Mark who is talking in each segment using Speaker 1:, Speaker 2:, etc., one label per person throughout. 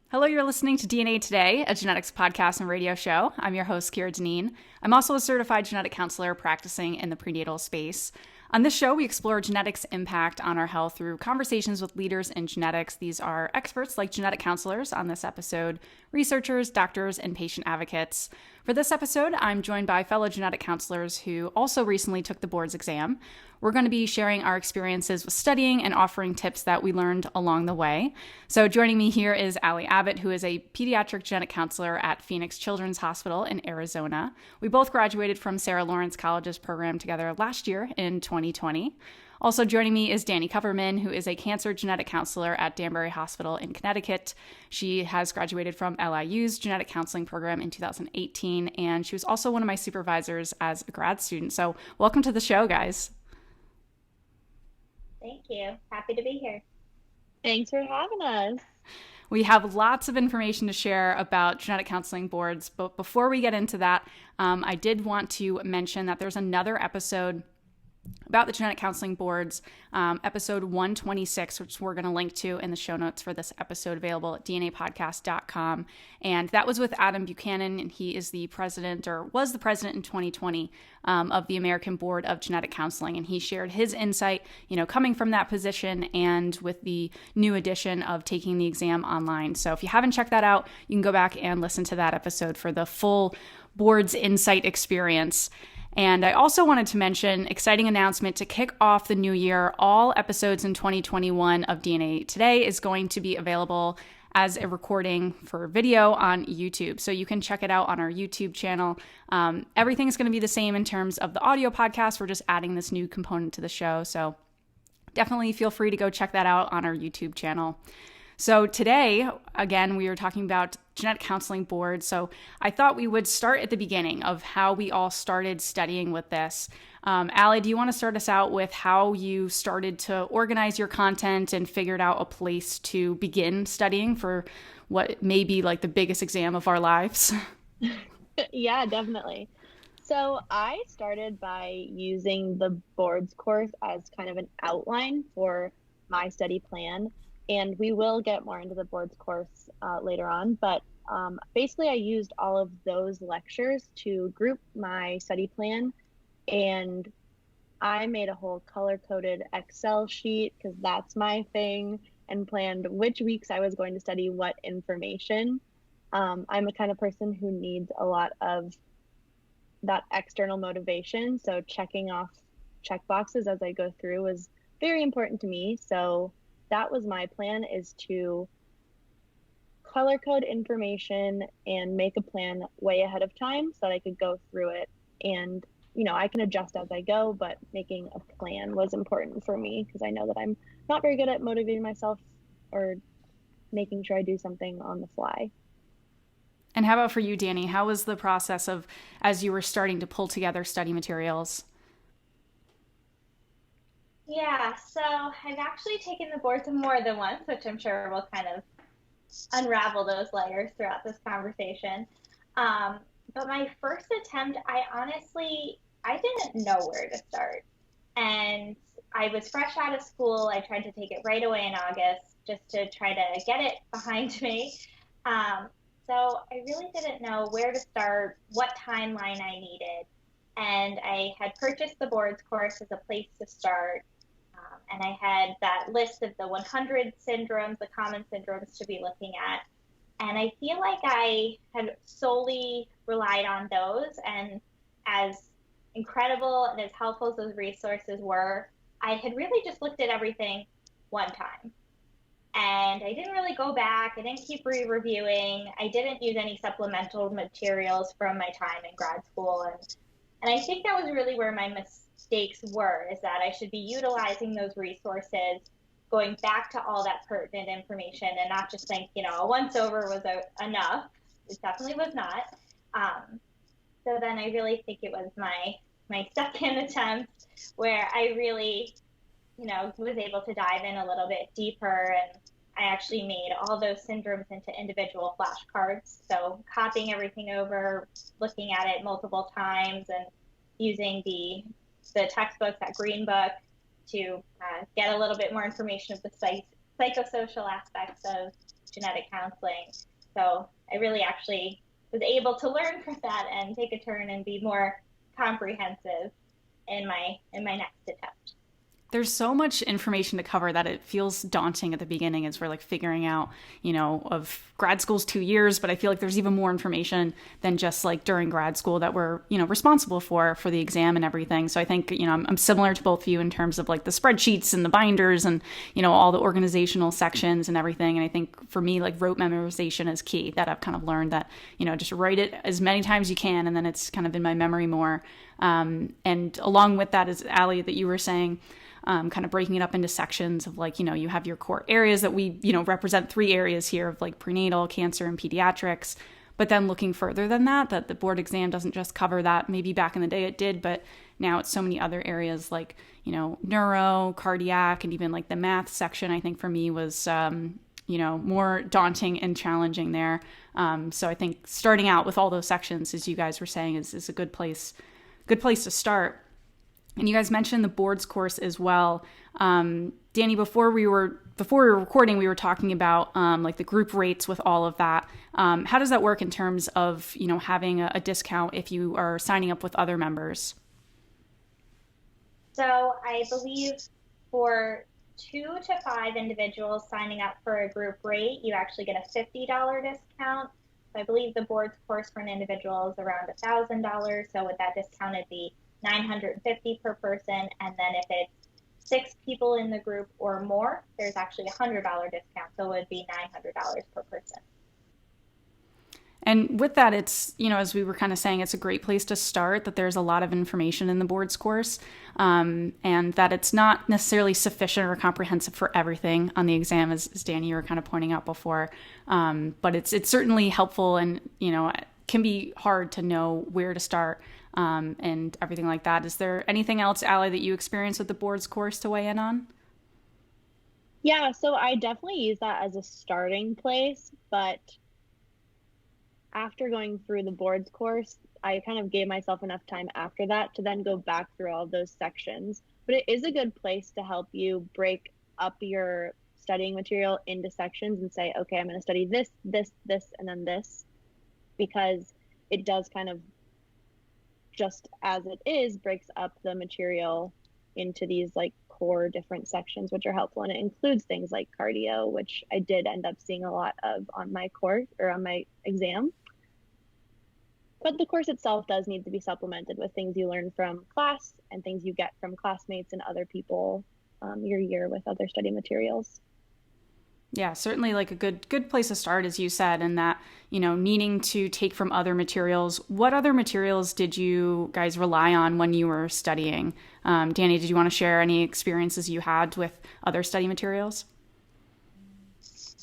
Speaker 1: Hello, you're listening to DNA Today, a genetics podcast and radio show. I'm your host, Kira Deneen. I'm also a certified genetic counselor practicing in the prenatal space. On this show, we explore genetics' impact on our health through conversations with leaders in genetics. These are experts like genetic counselors on this episode, researchers, doctors, and patient advocates. For this episode, I'm joined by fellow genetic counselors who also recently took the board's exam. We're going to be sharing our experiences with studying and offering tips that we learned along the way. So joining me here is Allie Abbott, who is a pediatric genetic counselor at Phoenix Children's Hospital in Arizona. We both graduated from Sarah Lawrence College's program together last year in 2020. Also joining me is Dani Coverman, who is a cancer genetic counselor at Danbury Hospital in Connecticut. She has graduated from LIU's genetic counseling program in 2018, and she was also one of my supervisors as a grad student. So welcome to the show, guys.
Speaker 2: Thank you. Happy to be here.
Speaker 3: Thanks for having us.
Speaker 1: We have lots of information to share about genetic counseling boards, but before we get into that, I did want to mention that there's another episode about the genetic counseling boards, episode 126, which we're going to link to in the show notes for this episode, available at dnapodcast.com. And that was with Adam Buchanan, and he is the president, or was the president in 2020, of the American Board of Genetic Counseling. And he shared his insight, coming from that position and with the new addition of taking the exam online. So if you haven't checked that out, you can go back and listen to that episode for the full board's insight experience. And I also wanted to mention exciting announcement to kick off the new year. All episodes in 2021 of DNA Today is going to be available as a recording for video on YouTube. So you can check it out on our YouTube channel. Everything's going to be the same in terms of the audio podcast. We're just adding this new component to the show. So definitely feel free to go check that out on our YouTube channel. So today, again, we were talking about genetic counseling boards. So I thought we would start at the beginning of how we all started studying with this. Allie, do you want to start us out with how you started to organize your content and figured out a place to begin studying for what may be like the biggest exam of our lives?
Speaker 3: Yeah, definitely. So I started by using the boards course as kind of an outline for my study plan. And we will get more into the boards course later on. But basically, I used all of those lectures to group my study plan. And I made a whole color-coded Excel sheet because that's my thing, and planned which weeks I was going to study what information. I'm a kind of person who needs a lot of that external motivation. So checking off check boxes as I go through was very important to me. So that was my plan, is to color code information and make a plan way ahead of time so that I could go through it. And, I can adjust as I go, but making a plan was important for me because I know that I'm not very good at motivating myself or making sure I do something on the fly.
Speaker 1: And how about for you, Dani? How was the process of as you were starting to pull together study materials?
Speaker 2: Yeah, so I've actually taken the boards more than once, which I'm sure will kind of unravel those layers throughout this conversation. But my first attempt, I didn't know where to start. And I was fresh out of school. I tried to take it right away in August just to try to get it behind me. So I really didn't know where to start, what timeline I needed. And I had purchased the boards course as a place to start. And I had that list of the 100 syndromes, the common syndromes to be looking at. And I feel like I had solely relied on those. And as incredible and as helpful as those resources were, I had really just looked at everything one time. And I didn't really go back. I didn't keep re-reviewing. I didn't use any supplemental materials from my time in grad school. And I think that was really where my mistakes were, is that I should be utilizing those resources, going back to all that pertinent information and not just think, a once over was enough. It definitely was not. So then I really think it was my second attempt where I really, was able to dive in a little bit deeper, and I actually made all those syndromes into individual flashcards. So copying everything over, looking at it multiple times, and using the textbooks, that green book, to get a little bit more information of the psychosocial aspects of genetic counseling. So I really actually was able to learn from that and take a turn and be more comprehensive in my next attempt.
Speaker 1: There's so much information to cover that it feels daunting at the beginning as we're like figuring out, of grad school's 2 years, but I feel like there's even more information than just like during grad school that we're, responsible for the exam and everything. So I think, I'm similar to both of you in terms of like the spreadsheets and the binders and, all the organizational sections and everything. And I think for me, like rote memorization is key, that I've kind of learned that, just write it as many times as you can. And then it's kind of in my memory more. And along with that is Allie, that you were saying, kind of breaking it up into sections of like, you have your core areas that we, represent 3 areas here of like prenatal, cancer, and pediatrics. But then looking further than that the board exam doesn't just cover that. Maybe back in the day it did, but now it's so many other areas like, neuro, cardiac, and even like the math section, I think for me was, more daunting and challenging there. So I think starting out with all those sections, as you guys were saying, is a good place to start. And you guys mentioned the boards course as well. Danny, before we were recording, we were talking about like the group rates with all of that. How does that work in terms of, having a discount if you are signing up with other members?
Speaker 2: So I believe for 2 to 5 individuals signing up for a group rate, you actually get a $50 discount. So I believe the boards course for an individual is around $1,000. So with that discount, it'd be $950 per person, and then if it's 6 people in the group or more, there's actually a $100 discount, so it would be $900 per person.
Speaker 1: And with that, it's, as we were kind of saying, it's a great place to start, that there's a lot of information in the boards course, and that it's not necessarily sufficient or comprehensive for everything on the exam, as Danny, you were kind of pointing out before, but it's certainly helpful, and, it can be hard to know where to start. And everything like that. Is there anything else, Allie, that you experienced with the boards course to weigh in on?
Speaker 3: Yeah, so I definitely use that as a starting place, but after going through the boards course, I kind of gave myself enough time after that to then go back through all of those sections. But it is a good place to help you break up your studying material into sections and say, okay, I'm going to study this, and then this, because it does kind of, just as it is, breaks up the material into these like core different sections, which are helpful. And it includes things like cardio, which I did end up seeing a lot of on my course or on my exam. But the course itself does need to be supplemented with things you learn from class and things you get from classmates and other people your year with other study materials.
Speaker 1: Yeah, certainly like a good place to start, as you said, and that, needing to take from other materials. What other materials did you guys rely on when you were studying? Danny, did you want to share any experiences you had with other study materials?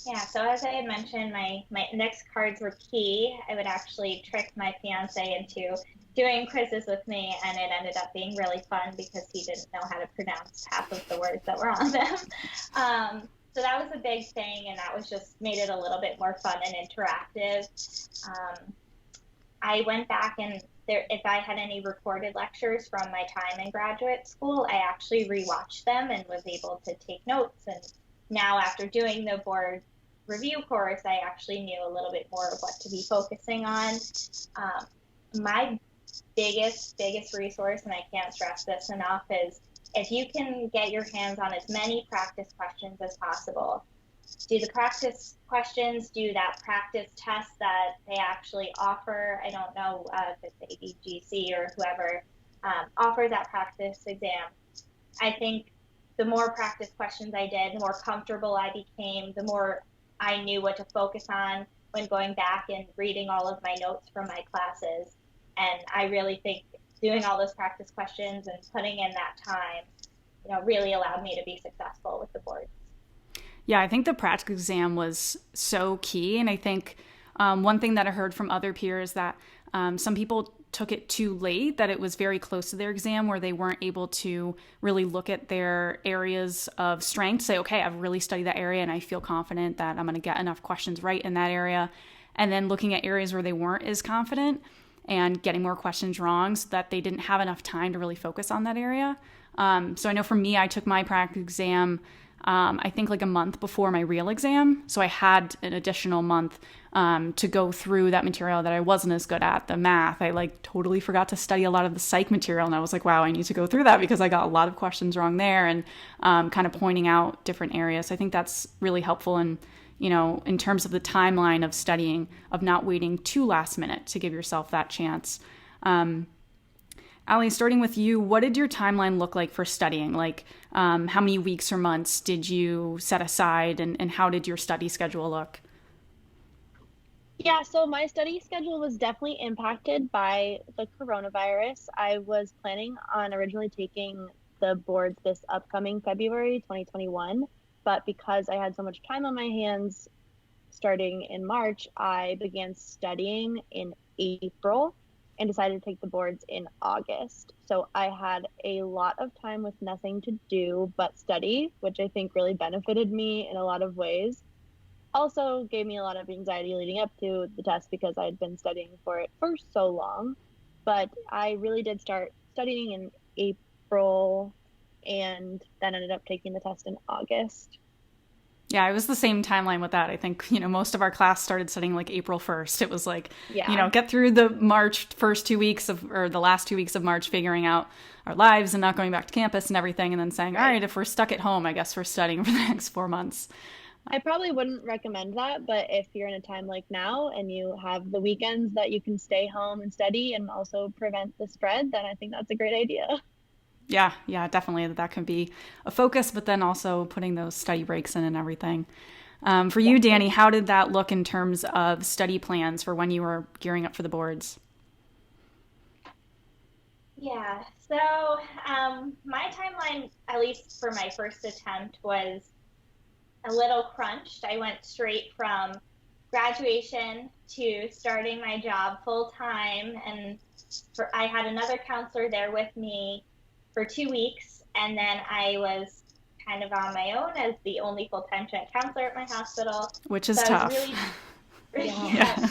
Speaker 2: Yeah, so as I had mentioned, my index cards were key. I would actually trick my fiance into doing quizzes with me, and it ended up being really fun because he didn't know how to pronounce half of the words that were on them. So that was a big thing, and that was just made it a little bit more fun and interactive. I went back and if I had any recorded lectures from my time in graduate school, I actually rewatched them and was able to take notes. And now after doing the board review course, I actually knew a little bit more of what to be focusing on. My biggest resource, and I can't stress this enough, is if you can get your hands on as many practice questions as possible. Do the practice questions, do that practice test that they actually offer. I don't know if it's NGSC or whoever offers that practice exam. I think the more practice questions I did, the more comfortable I became, the more I knew what to focus on when going back and reading all of my notes from my classes. And I really think doing all those practice questions and putting in that time, really allowed me to be successful with the boards.
Speaker 1: Yeah, I think the practical exam was so key. And I think one thing that I heard from other peers that some people took it too late, that it was very close to their exam where they weren't able to really look at their areas of strength, say, okay, I've really studied that area and I feel confident that I'm going to get enough questions right in that area. And then looking at areas where they weren't as confident and getting more questions wrong so that they didn't have enough time to really focus on that area. So I know for me, I took my practice exam I think like a month before my real exam. So I had an additional month to go through that material that I wasn't as good at. The math, I like totally forgot to study a lot of the psych material. And I was like, wow, I need to go through that because I got a lot of questions wrong there, and kind of pointing out different areas. I think that's really helpful in, in terms of the timeline of studying, of not waiting too last minute to give yourself that chance. Allie, starting with you, what did your timeline look like for studying? Like, how many weeks or months did you set aside, and how did your study schedule look?
Speaker 3: Yeah, so my study schedule was definitely impacted by the coronavirus. I was planning on originally taking the boards this upcoming February 2021, but because I had so much time on my hands starting in March, I began studying in April and decided to take the boards in August. So I had a lot of time with nothing to do but study, which I think really benefited me in a lot of ways. Also gave me a lot of anxiety leading up to the test because I had been studying for it for so long. But I really did start studying in April and then ended up taking the test in August.
Speaker 1: Yeah, it was the same timeline with that. I think, most of our class started studying like April 1st. It was like, get through the March first 2 weeks or the last 2 weeks of March, figuring out our lives and not going back to campus and everything. And then saying, all right, if we're stuck at home, I guess we're studying for the next 4 months.
Speaker 3: I probably wouldn't recommend that, but if you're in a time like now and you have the weekends that you can stay home and study and also prevent the spread, then I think that's a great idea. Yeah,
Speaker 1: definitely. That can be a focus, but then also putting those study breaks in and everything. For you, Danny, how did that look in terms of study plans for when you were gearing up for the boards?
Speaker 2: Yeah, so my timeline, at least for my first attempt, was a little crunched. I went straight from graduation to starting my job full time, and I had another counselor there with me for 2 weeks, and then I was kind of on my own as the only full-time counselor at my hospital.
Speaker 1: Which is tough.
Speaker 2: Yeah.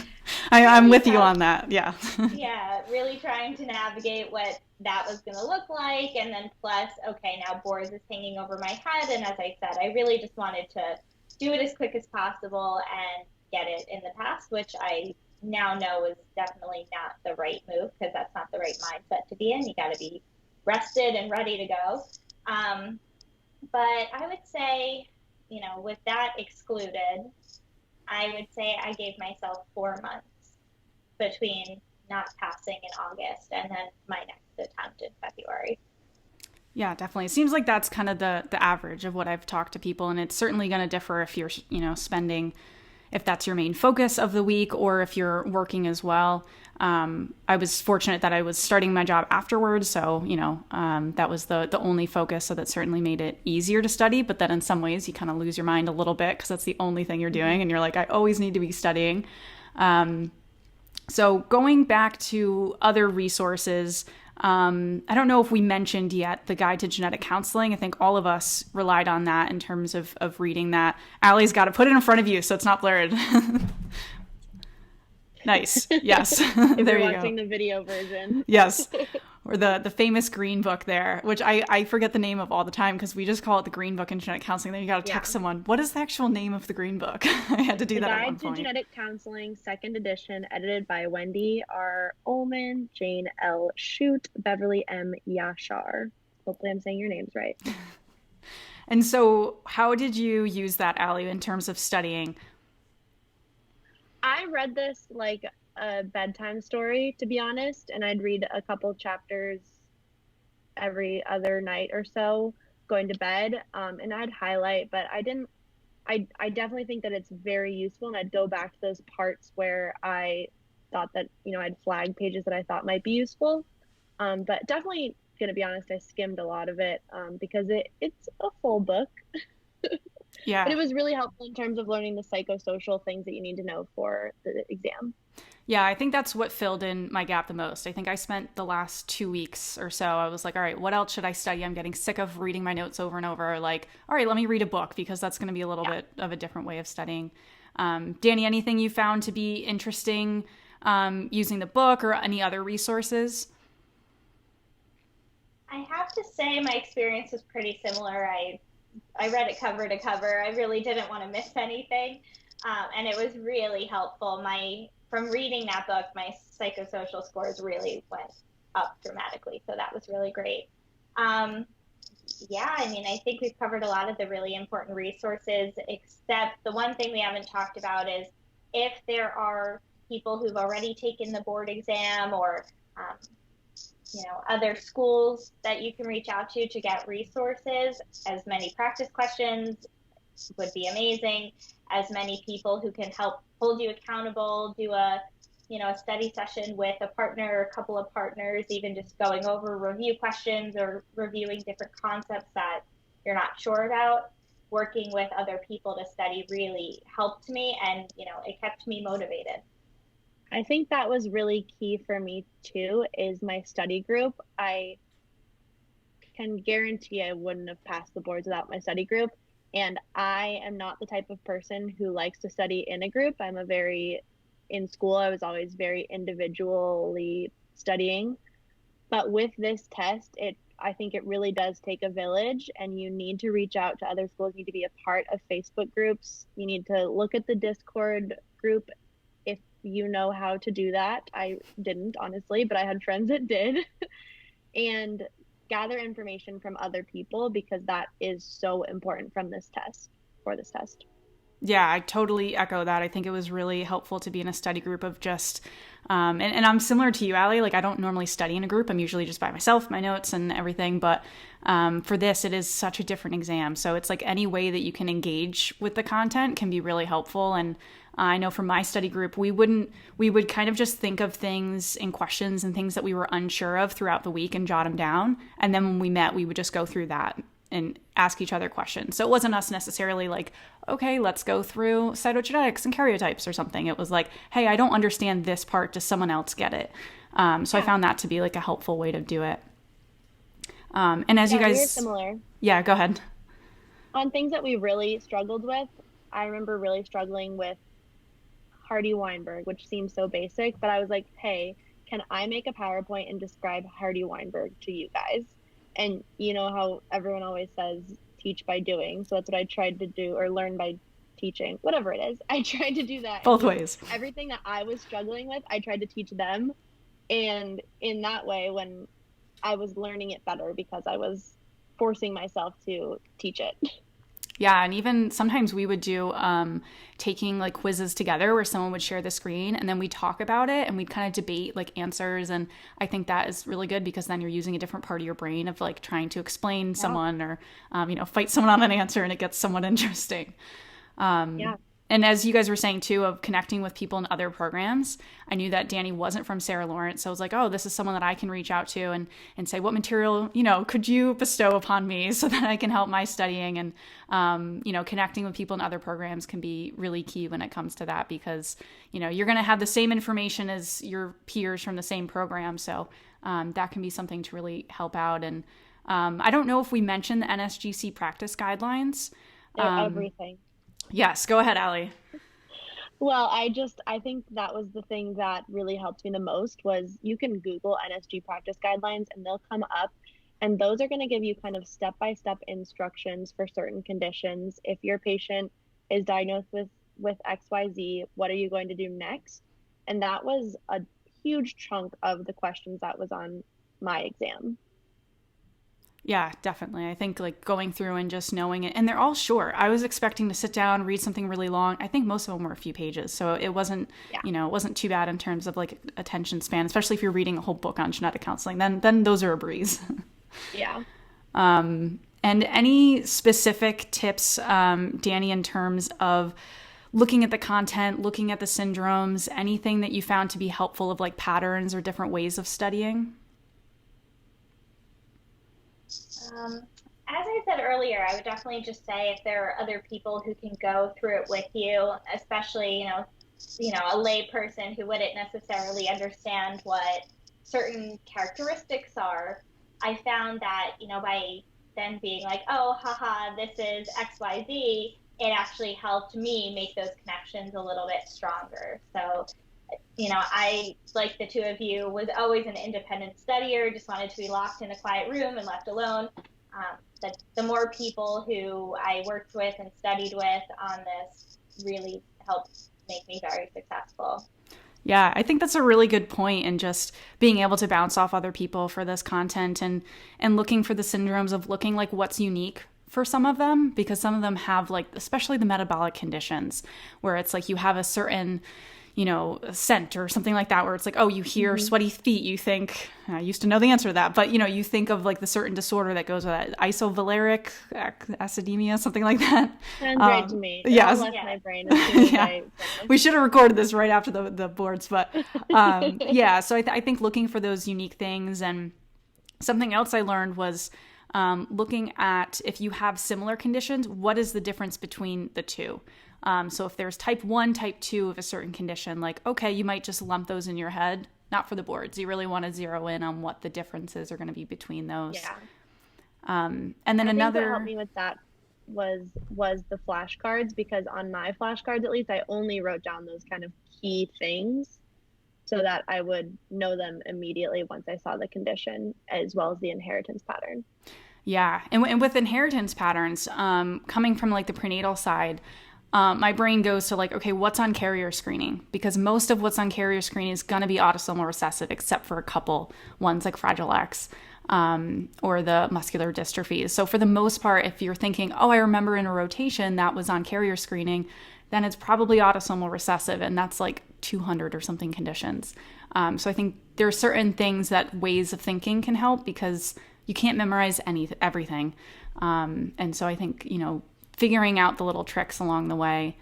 Speaker 1: I'm with you on that. Yeah.
Speaker 2: Yeah, really trying to navigate what that was going to look like, and then plus, okay, now boards is hanging over my head, and as I said, I really just wanted to do it as quick as possible and get it in the past, which I now know is definitely not the right move, because that's not the right mindset to be in. You got to be rested and ready to go. But I would say, with that excluded, I would say I gave myself 4 months between not passing in August and then my next attempt in February.
Speaker 1: Yeah, definitely. It seems like that's kind of the average of what I've talked to people, and it's certainly going to differ if you're, spending, if that's your main focus of the week or if you're working as well. I was fortunate that I was starting my job afterwards, so, that was the only focus, so that certainly made it easier to study, but then in some ways you kind of lose your mind a little bit because that's the only thing you're doing, and you're like, I always need to be studying. So going back to other resources, I don't know if we mentioned yet the Guide to Genetic Counseling. I think all of us relied on that in terms of reading that. Allie's got to put it in front of you so it's not blurred. Nice. Yes.
Speaker 3: If there you're watching the video version.
Speaker 1: Yes. Or the famous green book there, which I forget the name of all the time because we just call it the green book in genetic counseling. Then you got to text someone, what is the actual name of the green book? I had to do that at one point.
Speaker 3: Guide to Genetic Counseling, 2nd edition, edited by Wendy R. Ullman, Jane L. Shute, Beverly M. Yashar. Hopefully I'm saying your names right.
Speaker 1: And so how did you use that, Allie, in terms of studying?
Speaker 3: I read this like a bedtime story, to be honest, and I'd read a couple chapters every other night or so going to bed, and I'd highlight, but I definitely think that it's very useful, and I'd go back to those parts where I thought that, I'd flag pages that I thought might be useful, but definitely, gonna be honest, I skimmed a lot of it because it's a full book.
Speaker 1: Yeah.
Speaker 3: But it was really helpful in terms of learning the psychosocial things that you need to know for the exam.
Speaker 1: Yeah, I think that's what filled in my gap the most. I think I spent the last 2 weeks or so, I was like, all right, what else should I study? I'm getting sick of reading my notes over and over. Like, all right, let me read a book because that's going to be a little bit of a different way of studying. Danny, anything you found to be interesting using the book or any other resources?
Speaker 2: I have to say my experience was pretty similar. I I read it cover to cover. I really didn't want to miss anything. And it was really helpful. From reading that book, my psychosocial scores really went up dramatically. So that was really great. Yeah, I mean, I think we've covered a lot of the really important resources, except the one thing we haven't talked about is if there are people who've already taken the board exam or, um, other schools that you can reach out to get resources. As many practice questions would be amazing. As many people who can help hold you accountable, do a study session with a partner or a couple of partners, even just going over review questions or reviewing different concepts that you're not sure about. Working with other people to study really helped me, and it kept me motivated.
Speaker 3: I think that was really key for me too, is my study group. I can guarantee I wouldn't have passed the boards without my study group. And I am not the type of person who likes to study in a group. In school, I was always very individually studying. But with this test, I think it really does take a village, and you need to reach out to other schools. You need to be a part of Facebook groups. You need to look at the Discord group if you know how to do that. I didn't, honestly, but I had friends that did. And gather information from other people, because that is so important for this test.
Speaker 1: Yeah, I totally echo that. I think it was really helpful to be in a study group of just, and I'm similar to you, Allie. Like, I don't normally study in a group. I'm usually just by myself, my notes and everything. But for this, it is such a different exam. So it's like any way that you can engage with the content can be really helpful. And I know from my study group, we would kind of just think of things and questions and things that we were unsure of throughout the week and jot them down. And then when we met, we would just go through that and ask each other questions. So it wasn't us necessarily like, okay, let's go through cytogenetics and karyotypes or something. It was like, hey, I don't understand this part. Does someone else get it? So I found that to be like a helpful way to do it. And as you guys...
Speaker 3: We're similar.
Speaker 1: Yeah, go ahead.
Speaker 3: On things that we really struggled with, I remember really struggling with Hardy-Weinberg, which seems so basic, but I was like, hey, can I make a PowerPoint and describe Hardy-Weinberg to you guys? And you know how everyone always says, teach by doing. So that's what I tried to do, or learn by teaching, whatever it is. I tried to do that.
Speaker 1: Both ways.
Speaker 3: Everything that I was struggling with, I tried to teach them. And in that way, when I was learning it better, because I was forcing myself to teach it.
Speaker 1: Yeah, and even sometimes we would do taking like quizzes together where someone would share the screen and then we'd talk about it and we'd kind of debate like answers. And I think that is really good, because then you're using a different part of your brain of like trying to explain someone or, fight someone on an answer, and it gets somewhat interesting. And as you guys were saying too, of connecting with people in other programs, I knew that Danny wasn't from Sarah Lawrence. So I was like, oh, this is someone that I can reach out to and say, what material, could you bestow upon me so that I can help my studying? And, connecting with people in other programs can be really key when it comes to that, because, you're going to have the same information as your peers from the same program. So that can be something to really help out. And I don't know if we mentioned the NSGC practice guidelines.
Speaker 3: They're everything.
Speaker 1: Yes, go ahead, Allie.
Speaker 3: Well, I think that was the thing that really helped me the most, was you can Google NSG practice guidelines and they'll come up, and those are going to give you kind of step-by-step instructions for certain conditions. If your patient is diagnosed with XYZ, what are you going to do next? And that was a huge chunk of the questions that was on my exam.
Speaker 1: Yeah, definitely. I think like going through and just knowing it, and they're all short. I was expecting to sit down, read something really long. I think most of them were a few pages. So it wasn't, it wasn't too bad in terms of like attention span, especially if you're reading a whole book on genetic counseling, then those are a breeze.
Speaker 3: Yeah.
Speaker 1: And any specific tips, Danny, in terms of looking at the content, looking at the syndromes, anything that you found to be helpful of like patterns or different ways of studying?
Speaker 2: As I said earlier, I would definitely just say if there are other people who can go through it with you, especially, a lay person who wouldn't necessarily understand what certain characteristics are, I found that, by then being like, oh, haha, this is XYZ, it actually helped me make those connections a little bit stronger. So, I, like the two of you, was always an independent studier, just wanted to be locked in a quiet room and left alone. The more people who I worked with and studied with on this really helped make me very successful.
Speaker 1: Yeah, I think that's a really good point, and just being able to bounce off other people for this content, and looking for the syndromes of looking like what's unique for some of them, because some of them have, like, especially the metabolic conditions, where it's like you have a certain, scent or something like that, where it's like, oh, you hear sweaty feet, you think, I used to know the answer to that, but you think of like the certain disorder that goes with that, isovaleric acidemia, something like that.
Speaker 3: Sounds right to me.
Speaker 1: Yes.
Speaker 3: Left my brain as soon as
Speaker 1: Yeah. We should have recorded this right after the boards, but yeah, so I think looking for those unique things. And something else I learned was looking at, if you have similar conditions, what is the difference between the two? So if there's type 1, type 2 of a certain condition, like, okay, you might just lump those in your head, not for the boards. You really want to zero in on what the differences are going to be between those.
Speaker 3: Yeah.
Speaker 1: And then
Speaker 3: I
Speaker 1: another...
Speaker 3: think what helped me with that was the flashcards, because on my flashcards, at least, I only wrote down those kind of key things so that I would know them immediately once I saw the condition, as well as the inheritance pattern.
Speaker 1: Yeah. And with inheritance patterns, coming from like the prenatal side, my brain goes to like, okay, what's on carrier screening? Because most of what's on carrier screening is going to be autosomal recessive, except for a couple ones like Fragile X or the muscular dystrophies. So for the most part, if you're thinking, oh, I remember in a rotation that was on carrier screening, then it's probably autosomal recessive, and that's like 200 or something conditions. So I think there are certain things that ways of thinking can help, because you can't memorize everything. And so I think, figuring out the little tricks along the way.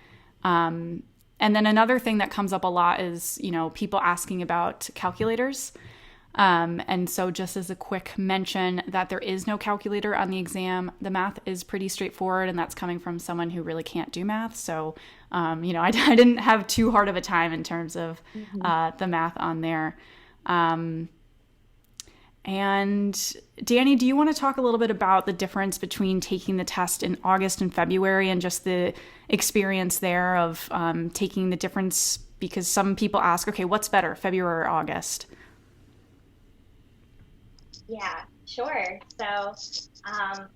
Speaker 1: And then another thing that comes up a lot is, people asking about calculators. And so just as a quick mention, that there is no calculator on the exam. The math is pretty straightforward, and that's coming from someone who really can't do math. So, I didn't have too hard of a time in terms of the math on there. And Danny, do you want to talk a little bit about the difference between taking the test in August and February, and just the experience there of taking the difference? Because some people ask, okay, what's better, February or August?
Speaker 2: Yeah, sure. So I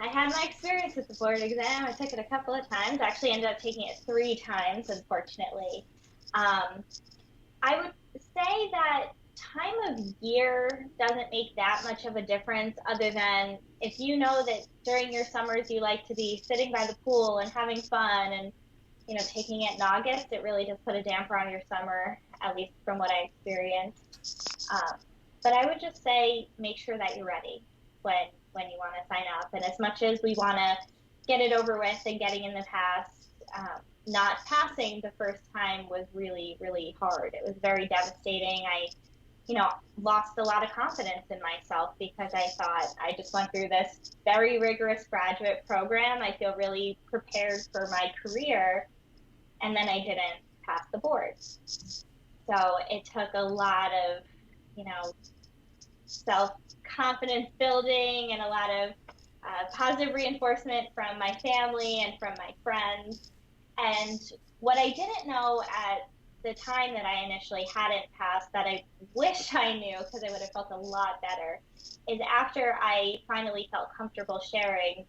Speaker 2: had my experience with the board exam. I took it a couple of times. I actually ended up taking it 3 times, unfortunately. I would say that time of year doesn't make that much of a difference, other than if you know that during your summers you like to be sitting by the pool and having fun, and taking it in August, it really does put a damper on your summer, at least from what I experienced. But I would just say make sure that you're ready when you want to sign up. And as much as we want to get it over with and getting in the past, not passing the first time was really, really hard. It was very devastating. I lost a lot of confidence in myself, because I thought I just went through this very rigorous graduate program. I feel really prepared for my career, and then I didn't pass the boards. So it took a lot of, self-confidence building, and a lot of positive reinforcement from my family and from my friends. And what I didn't know at the time that I initially hadn't passed, that I wish I knew, because I would have felt a lot better, is after I finally felt comfortable sharing,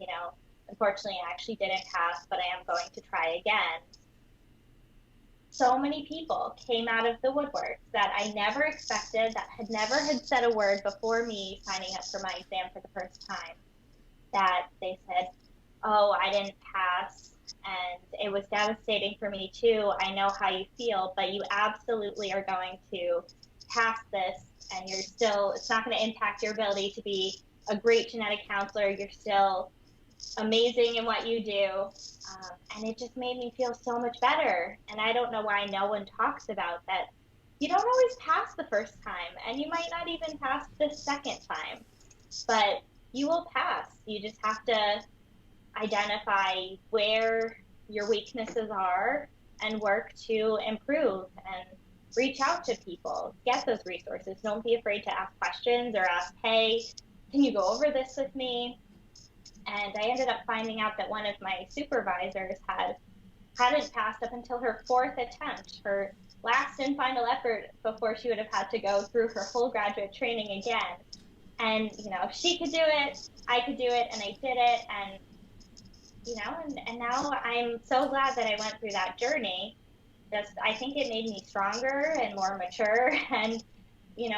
Speaker 2: unfortunately I actually didn't pass, but I am going to try again. So many people came out of the woodwork that I never expected, that had never said a word before me signing up for my exam for the first time, that they said, oh, I didn't pass, and it was devastating for me too. I know how you feel, but you absolutely are going to pass this, and it's not going to impact your ability to be a great genetic counselor. You're still amazing in what you do. And it just made me feel so much better. And I don't know why no one talks about that. You don't always pass the first time, and you might not even pass the second time, but you will pass. You just have to identify where your weaknesses are and work to improve, and reach out to people, get those resources. Don't be afraid to ask questions, or ask, hey, can you go over this with me? And I ended up finding out that one of my supervisors hadn't passed up until her 4th attempt, her last and final effort before she would have had to go through her full graduate training again. And, if she could do it, I could do it, and I did it. And, and now I'm so glad that I went through that journey. I think it made me stronger and more mature and,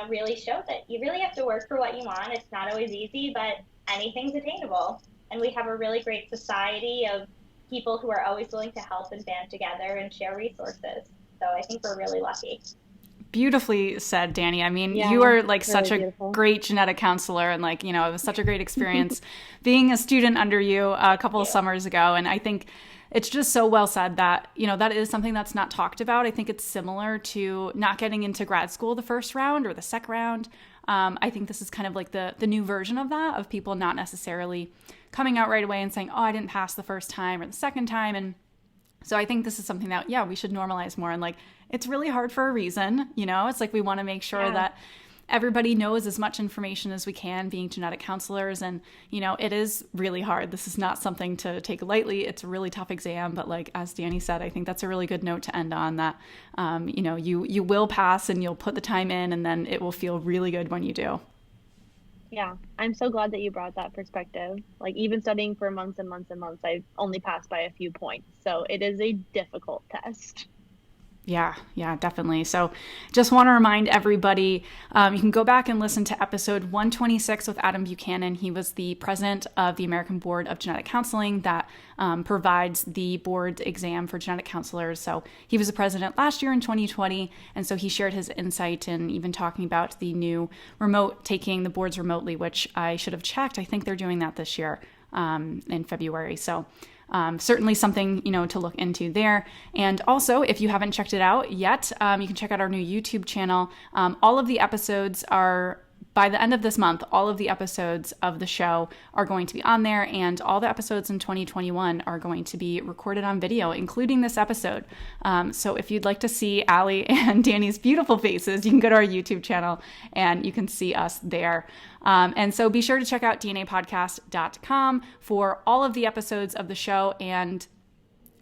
Speaker 2: really showed that you really have to work for what you want. It's not always easy, but anything's attainable. And we have a really great society of people who are always willing to help and band together and share resources. So I think we're really lucky.
Speaker 1: Beautifully said, Danny. I mean, you are like
Speaker 3: really
Speaker 1: such a
Speaker 3: beautiful.
Speaker 1: great genetic counselor, and like, it was such a great experience being a student under you a couple of summers ago. And I think it's just so well said that, that is something that's not talked about. I think it's similar to not getting into grad school the first round or the second round. I think this is kind of like the new version of that, of people not necessarily coming out right away and saying, oh, I didn't pass the first time or the second time. And so I think this is something that, we should normalize more. And like, it's really hard for a reason, it's like we want to make sure that everybody knows as much information as we can being genetic counselors. And, it is really hard. This is not something to take lightly. It's a really tough exam. But like, as Danny said, I think that's a really good note to end on, that, you will pass and you'll put the time in, and then it will feel really good when you do.
Speaker 3: Yeah, I'm so glad that you brought that perspective. Like, even studying for months and months and months, I've only passed by a few points. So it is a difficult test.
Speaker 1: Yeah, definitely. So just want to remind everybody, you can go back and listen to episode 126 with Adam Buchanan. He was the president of the American Board of Genetic Counseling that provides the board exam for genetic counselors. So he was the president last year in 2020. And so he shared his insight and even talking about the new remote, taking the boards remotely, which I should have checked. I think they're doing that this year in February. So certainly something, to look into there. And also, if you haven't checked it out yet, you can check out our new YouTube channel. All of the episodes are, by the end of this month, all of the episodes of the show are going to be on there, and all the episodes in 2021 are going to be recorded on video, including this episode. So if you'd like to see Allie and Danny's beautiful faces, you can go to our YouTube channel and you can see us there. And so be sure to check out dnapodcast.com for all of the episodes of the show and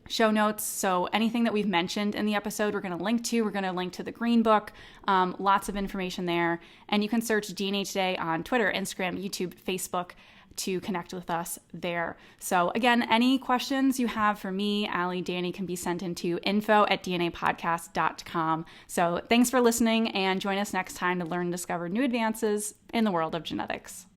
Speaker 1: show notes. So anything that we've mentioned in the episode, we're going to link to. We're going to link to the Green Book, lots of information there. And you can search DNA Today on Twitter, Instagram, YouTube, Facebook to connect with us there. So again, any questions you have for me, Allie, Danny, can be sent into info@dnapodcast.com. So thanks for listening, and join us next time to learn and discover new advances in the world of genetics.